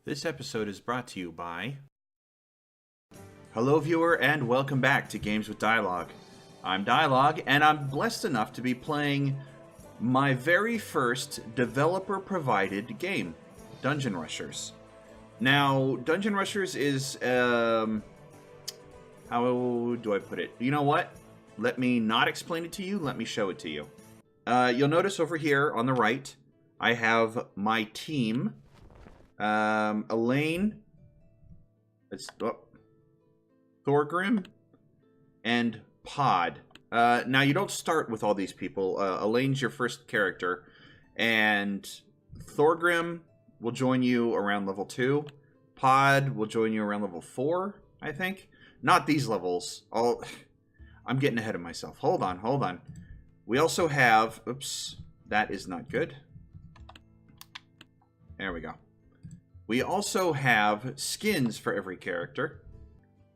This episode is brought to you by... Hello viewer and welcome back to Games with Dialogue. I'm Dialogue and I'm blessed enough to be playing my very first developer-provided game, Dungeon Rushers. Now, Dungeon Rushers is, how do I put it? You know what? Let me not explain it to you, let me show it to you. You'll notice over here on the right, I have my team. Elaine, Thorgrim, and Pod. Now, you don't start with all these people. Elaine's your first character, and Thorgrim will join you around level 2. Pod will join you around level 4, I think. Not these levels. I'm getting ahead of myself. Hold on. We also have... Oops, that is not good. There we go. We also have skins for every character,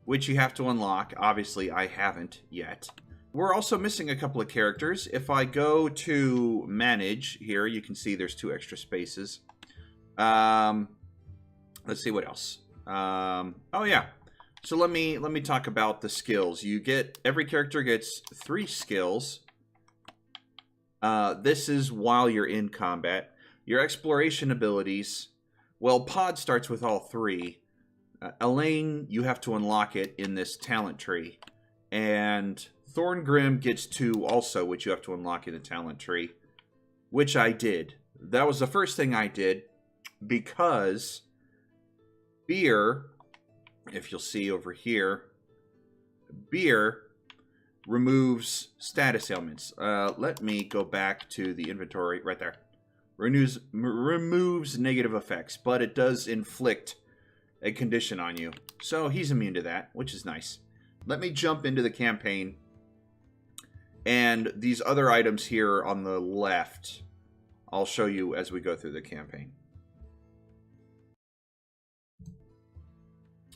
which you have to unlock. Obviously, I haven't yet. We're also missing a couple of characters. If I go to manage here, you can see there's 2 extra spaces. Let's see what else. Oh yeah. So let me talk about the skills. Every character gets 3 skills. This is while you're in combat. Your exploration abilities. Well, Pod starts with all 3. Elaine, you have to unlock it in this talent tree. And Thorngrim gets 2 also, which you have to unlock in the talent tree. Which I did. That was the first thing I did. Because beer, if you'll see over here, beer removes status ailments. Let me go back to the inventory right there. Removes negative effects, but it does inflict a condition on you. So he's immune to that, which is nice. Let me jump into the campaign. And these other items here on the left, I'll show you as we go through the campaign.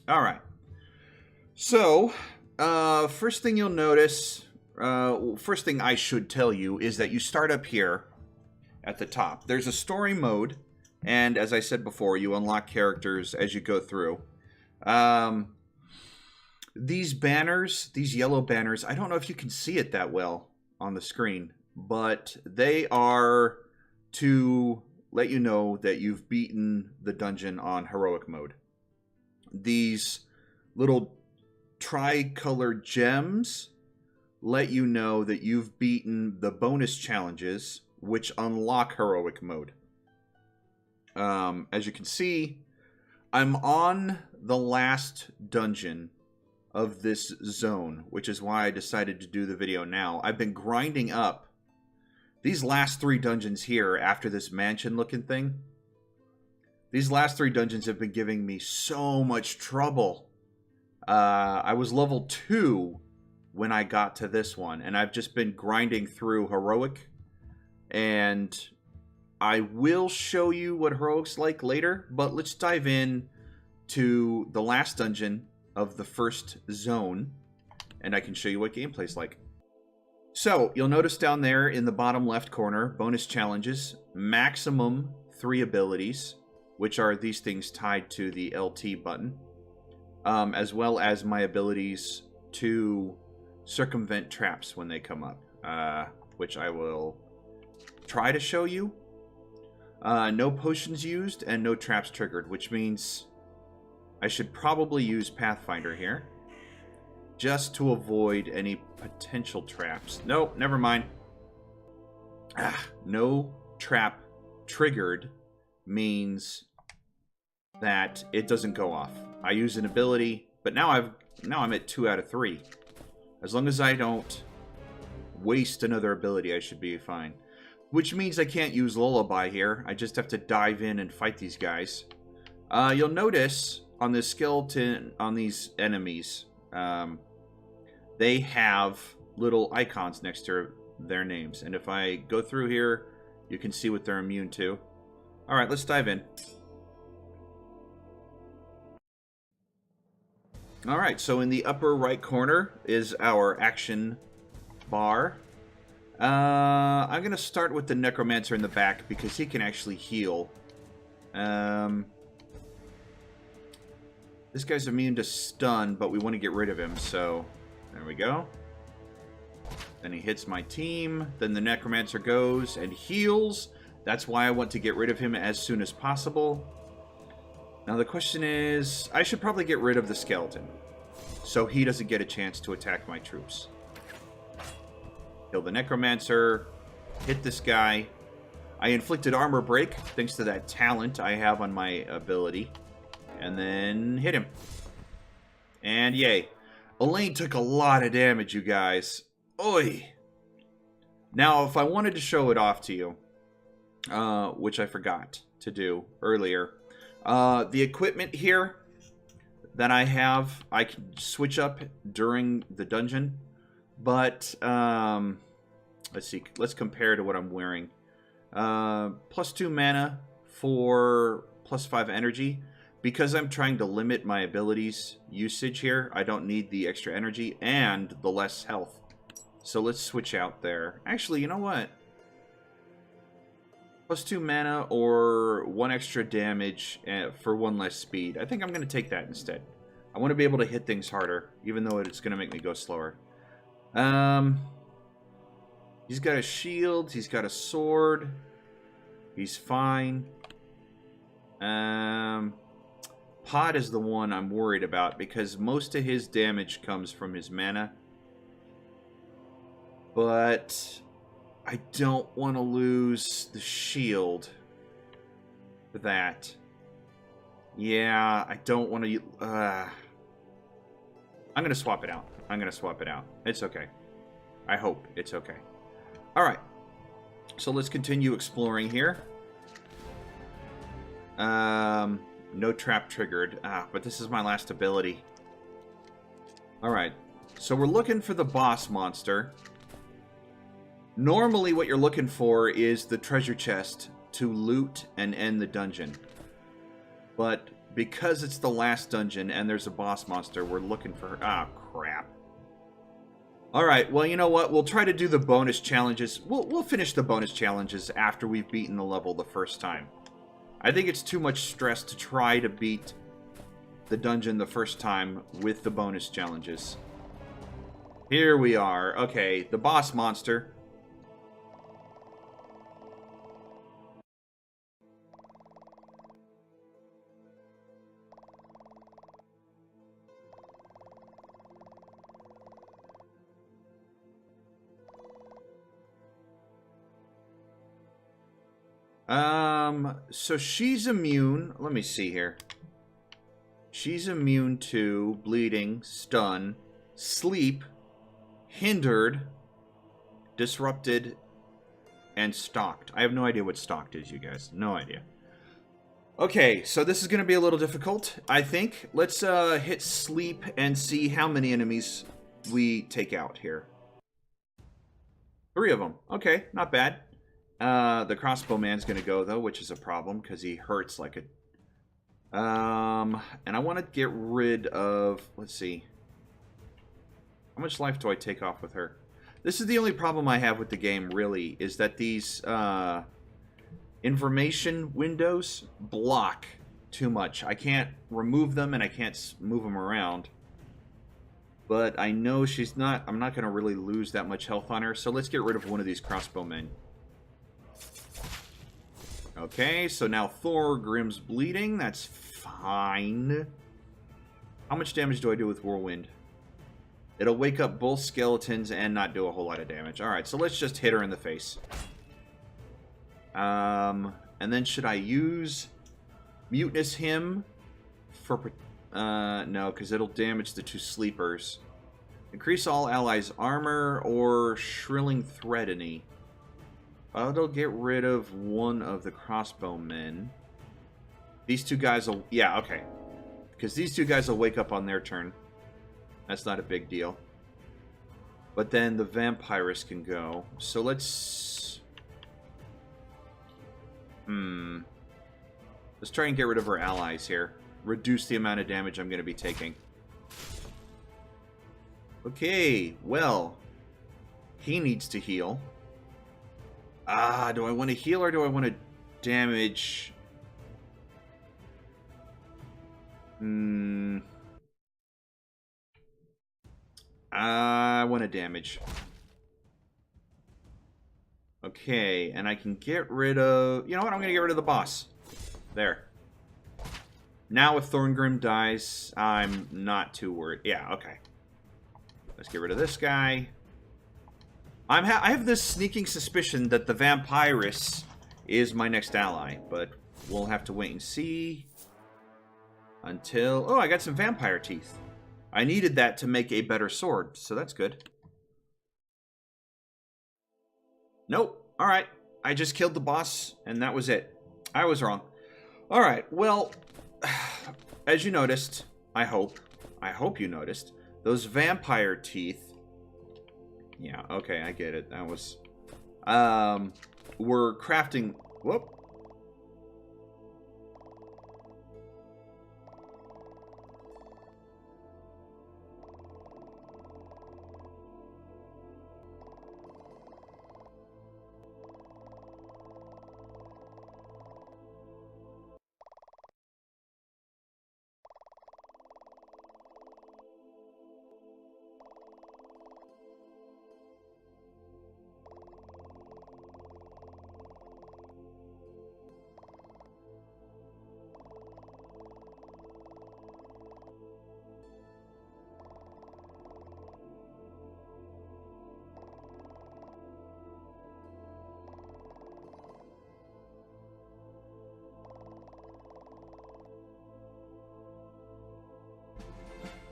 Alright. So, first thing you'll notice, first thing I should tell you is that you start up here at the top. There's a story mode, and as I said before, you unlock characters as you go through. These banners, these yellow banners, I don't know if you can see it that well on the screen, but they are to let you know that you've beaten the dungeon on heroic mode. These little tri-colored gems let you know that you've beaten the bonus challenges, which unlock heroic mode. As you can see, I'm on the last dungeon of this zone, which is why I decided to do the video now. I've been grinding up these last 3 dungeons here after this mansion looking thing. These last 3 dungeons have been giving me so much trouble. I was level 2 when I got to this one, and I've just been grinding through heroic. And I will show you what heroic's like later, but let's dive in to the last dungeon of the first zone, and I can show you what gameplay's like. So, you'll notice down there in the bottom left corner, bonus challenges, maximum 3 abilities, which are these things tied to the LT button, as well as my abilities to circumvent traps when they come up, which I will try to show you. No potions used and no traps triggered, which means I should probably use Pathfinder here just to avoid any potential traps. Nope, never mind. No trap triggered means that it doesn't go off. I use an ability, but now I'm at 2 out of 3. As long as I don't waste another ability, I should be fine. Which means I can't use Lullaby here. I just have to dive in and fight these guys. You'll notice on this skeleton, on these enemies, they have little icons next to their names. And if I go through here, you can see what they're immune to. Alright, let's dive in. Alright, so in the upper right corner is our action bar. I'm going to start with the Necromancer in the back because he can actually heal. This guy's immune to stun, but we want to get rid of him, so there we go. Then he hits my team. Then the Necromancer goes and heals. That's why I want to get rid of him as soon as possible. Now the question is, I should probably get rid of the skeleton, so he doesn't get a chance to attack my troops. Kill the Necromancer. Hit this guy. I inflicted armor break, thanks to that talent I have on my ability. And then hit him. And yay. Elaine took a lot of damage, you guys. Oi! Now, if I wanted to show it off to you, which I forgot to do earlier, the equipment here that I have, I can switch up during the dungeon. But, let's see. Let's compare to what I'm wearing. +2 mana for +5 energy. Because I'm trying to limit my abilities usage here, I don't need the extra energy and the less health. So let's switch out there. Actually, you know what? +2 mana or 1 extra damage for 1 less speed. I think I'm going to take that instead. I want to be able to hit things harder, even though it's going to make me go slower. He's got a shield. He's got a sword. He's fine. Pod is the one I'm worried about because most of his damage comes from his mana. But I don't want to lose the shield for that. Yeah, I don't want to... I'm going to swap it out. I'm going to swap it out. It's okay. I hope it's okay. Alright. So let's continue exploring here. No trap triggered. But this is my last ability. Alright. So we're looking for the boss monster. Normally what you're looking for is the treasure chest to loot and end the dungeon. But because it's the last dungeon and there's a boss monster, we're looking for... Ah, crap. Alright, well, you know what? We'll try to do the bonus challenges. We'll finish the bonus challenges after we've beaten the level the first time. I think it's too much stress to try to beat the dungeon the first time with the bonus challenges. Here we are. Okay, the boss monster. So she's immune. Let me see here. She's immune to bleeding, stun, sleep, hindered, disrupted, and stalked. I have no idea what stalked is, you guys. No idea. Okay, so this is going to be a little difficult, I think. Let's hit sleep and see how many enemies we take out here. 3 of them. Okay, not bad. The crossbowman's going to go, though, which is a problem, because he hurts like a... and I want to get rid of... Let's see. How much life do I take off with her? This is the only problem I have with the game, really, is that these information windows block too much. I can't remove them, and I can't move them around. But I know she's not... I'm not going to really lose that much health on her, so let's get rid of one of these crossbowmen. Okay, so now Thorgrim's bleeding. That's fine. How much damage do I do with Whirlwind? It'll wake up both skeletons and not do a whole lot of damage. Alright, so let's just hit her in the face. And then should I use Mutinous Hymn for... no, because it'll damage the 2 sleepers. Increase all allies' armor or Shrilling Threadeny. It'll get rid of one of the crossbowmen. These 2 guys will... Yeah, okay. Because these 2 guys will wake up on their turn. That's not a big deal. But then the vampirist can go. So let's... Let's try and get rid of her allies here. Reduce the amount of damage I'm going to be taking. Okay, well... He needs to heal. Do I want to heal or do I want to damage? 1 of damage. Okay, and I can get rid of... You know what? I'm going to get rid of the boss. There. Now if Thorngrim dies, I'm not too worried. Yeah, okay. Let's get rid of this guy. I have this sneaking suspicion that the Vampirus is my next ally, but we'll have to wait and see until... Oh, I got some vampire teeth. I needed that to make a better sword, so that's good. Nope. Alright. I just killed the boss, and that was it. I was wrong. Alright, well, as you noticed, I hope you noticed, those vampire teeth... Yeah, okay, I get it. That was... we're crafting... Whoop.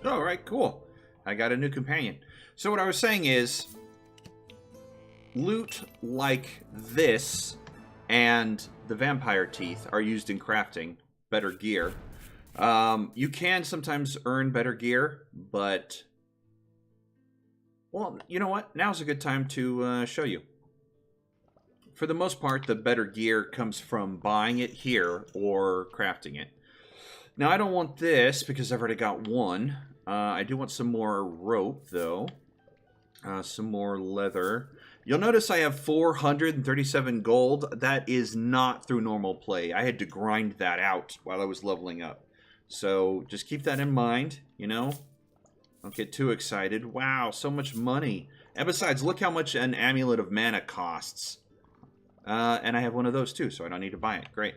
All right, cool. I got a new companion. So what I was saying is, loot like this and the vampire teeth are used in crafting better gear. You can sometimes earn better gear, but... Well, you know what? Now's a good time to show you. For the most part, the better gear comes from buying it here or crafting it. Now, I don't want this because I've already got one. I do want some more rope, though. Some more leather. You'll notice I have 437 gold. That is not through normal play. I had to grind that out while I was leveling up. So just keep that in mind, you know. Don't get too excited. Wow, so much money. And besides, look how much an amulet of mana costs. And I have one of those too, so I don't need to buy it. Great.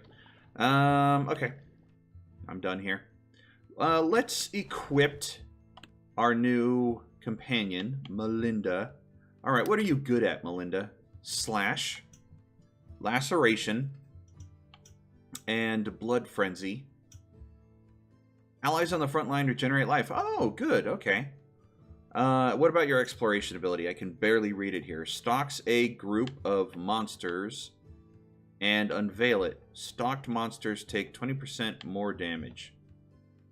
Okay. I'm done here. Let's equip our new companion, Melinda. Alright, what are you good at, Melinda? Slash, Laceration, and Blood Frenzy. Allies on the front line regenerate life. Oh, good, okay. What about your exploration ability? I can barely read it here. Stalks a group of monsters and unveil it. Stalked monsters take 20% more damage.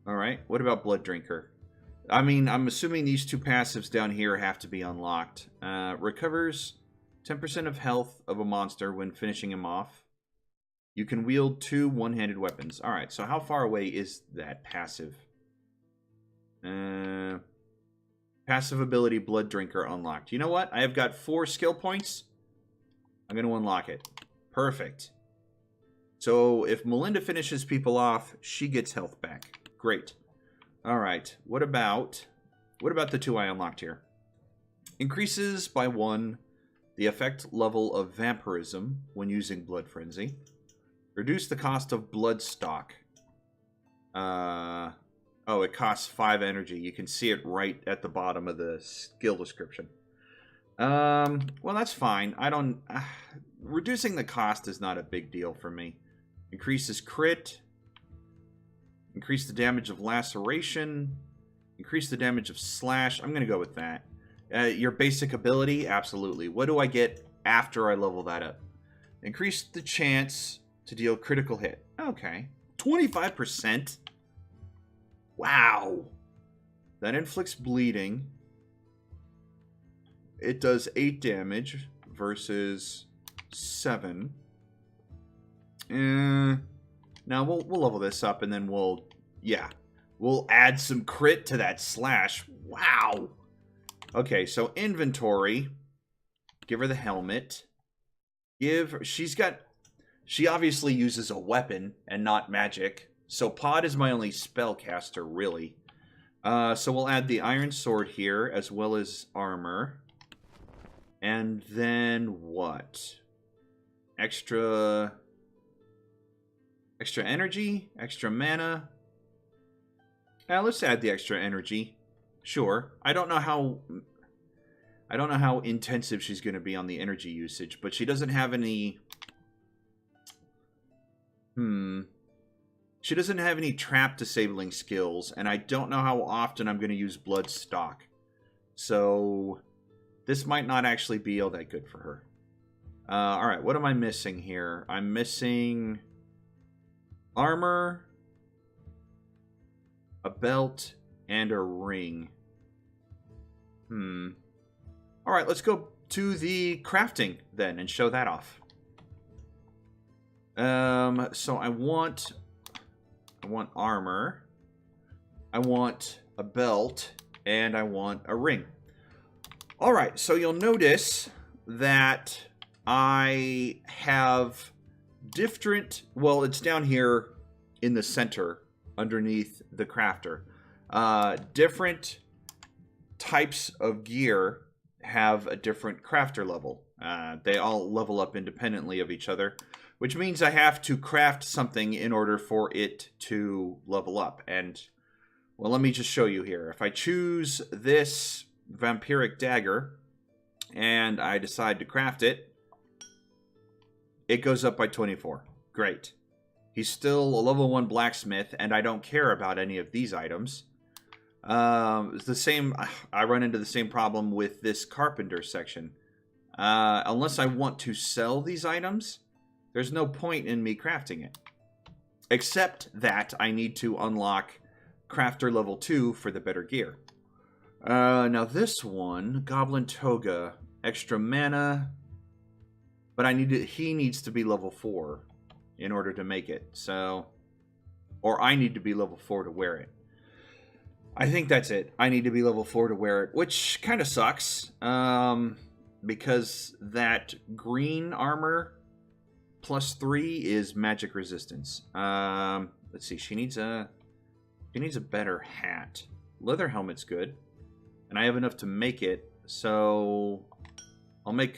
Alright, what about Blood Drinker? I mean, I'm assuming these two passives down here have to be unlocked. Recovers 10% of health of a monster when finishing him off. You can wield 2 one-handed weapons. Alright, so how far away is that passive? Passive ability Blood Drinker unlocked. You know what? I have got 4 skill points. I'm going to unlock it. Perfect. So if Melinda finishes people off, she gets health back. Great. Alright, what about the 2 I unlocked here? Increases by 1 the effect level of vampirism when using Blood Frenzy. Reduce the cost of Bloodstock. Oh, it costs 5 energy. You can see it right at the bottom of the skill description. Well, that's fine. I don't... reducing the cost is not a big deal for me. Increases crit. Increase the damage of laceration. Increase the damage of slash. I'm going to go with that. Your basic ability? Absolutely. What do I get after I level that up? Increase the chance to deal critical hit. Okay. 25%? Wow. That inflicts bleeding. It does 8 damage versus 7. Now we'll level this up and then we'll add some crit to that slash. Wow. Okay, so inventory. Give her the helmet. She obviously uses a weapon and not magic. So Pod is my only spellcaster, really. So we'll add the iron sword here, as well as armor. And then what? Extra energy? Extra mana? Let's add the extra energy. Sure. I don't know how intensive she's going to be on the energy usage, but she doesn't have any... She doesn't have any trap disabling skills, and I don't know how often I'm going to use blood stock. So this might not actually be all that good for her. Alright, what am I missing here? I'm missing armor, a belt, and a ring. Alright, let's go to the crafting then and show that off. So I want armor, I want a belt, and I want a ring. Alright, so you'll notice that I have different... Well, it's down here in the center underneath the crafter. Different types of gear have a different crafter level. They all level up independently of each other, which means I have to craft something in order for it to level up. And, well, let me just show you here. If I choose this vampiric dagger and I decide to craft it, it goes up by 24. Great. He's still a level 1 blacksmith, and I don't care about any of these items. It's the same. I run into the same problem with this carpenter section. Unless I want to sell these items, there's no point in me crafting it. Except that I need to unlock crafter level 2 for the better gear. Now this one, Goblin Toga, extra mana, but he needs to be level 4 in order to make it. So, or I need to be level 4 to wear it. I think that's it. I need to be level 4 to wear it, which kind of sucks. Because that green armor +3 is magic resistance. Let's see. She needs a better hat. Leather helmet's good, and I have enough to make it. So I'll make.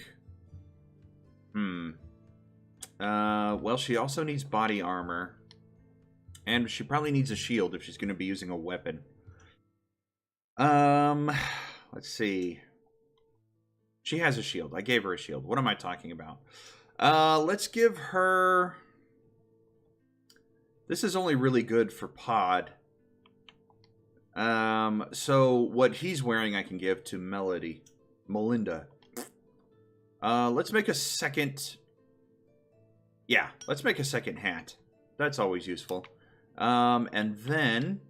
Well, she also needs body armor, and she probably needs a shield if she's going to be using a weapon. Let's see. She has a shield. I gave her a shield. What am I talking about? Let's give her... This is only really good for Pod. So what he's wearing I can give to Melinda. Let's make a second... Yeah, let's make a second hat. That's always useful. And then...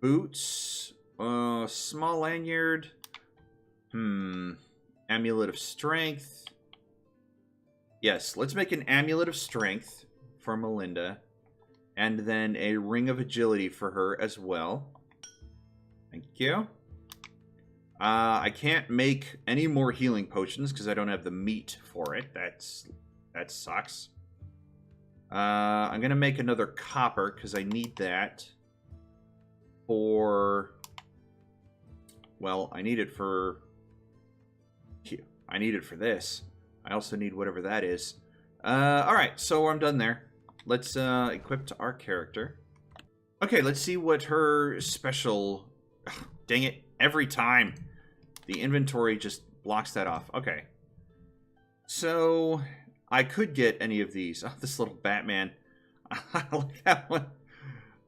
Boots. Small lanyard. Amulet of Strength. Yes, let's make an Amulet of Strength for Melinda. And then a Ring of Agility for her as well. Thank you. I can't make any more healing potions because I don't have the meat for it. That sucks. I'm going to make another copper because I need that for... Well, I need it for... I need it for this. I also need whatever that is. Alright, so I'm done there. Let's equip to our character. Okay, let's see what her special... Ugh, dang it, every time. The inventory just blocks that off. Okay. So, I could get any of these. Oh, this little Batman. I like that one.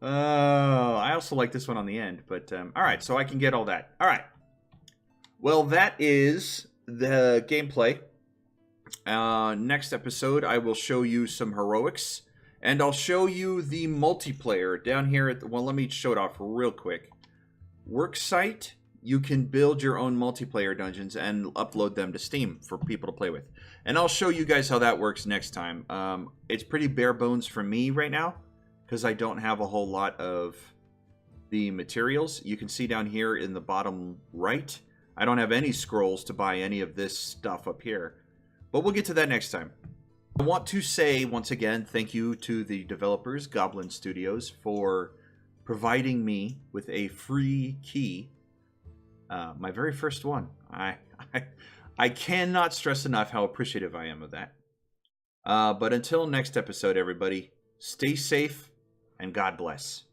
Oh, I also like this one on the end. But, alright, so I can get all that. Alright. Well, that is the gameplay. Next episode, I will show you some heroics. And I'll show you the multiplayer down here at the... Well, let me show it off real quick. Worksite, you can build your own multiplayer dungeons and upload them to Steam for people to play with. And I'll show you guys how that works next time. It's pretty bare bones for me right now, because I don't have a whole lot of the materials. You can see down here in the bottom right, I don't have any scrolls to buy any of this stuff up here. But we'll get to that next time. I want to say, once again, thank you to the developers, Goblin Studios, for providing me with a free key. My very first one. I cannot stress enough how appreciative I am of that. But until next episode, everybody, stay safe and God bless.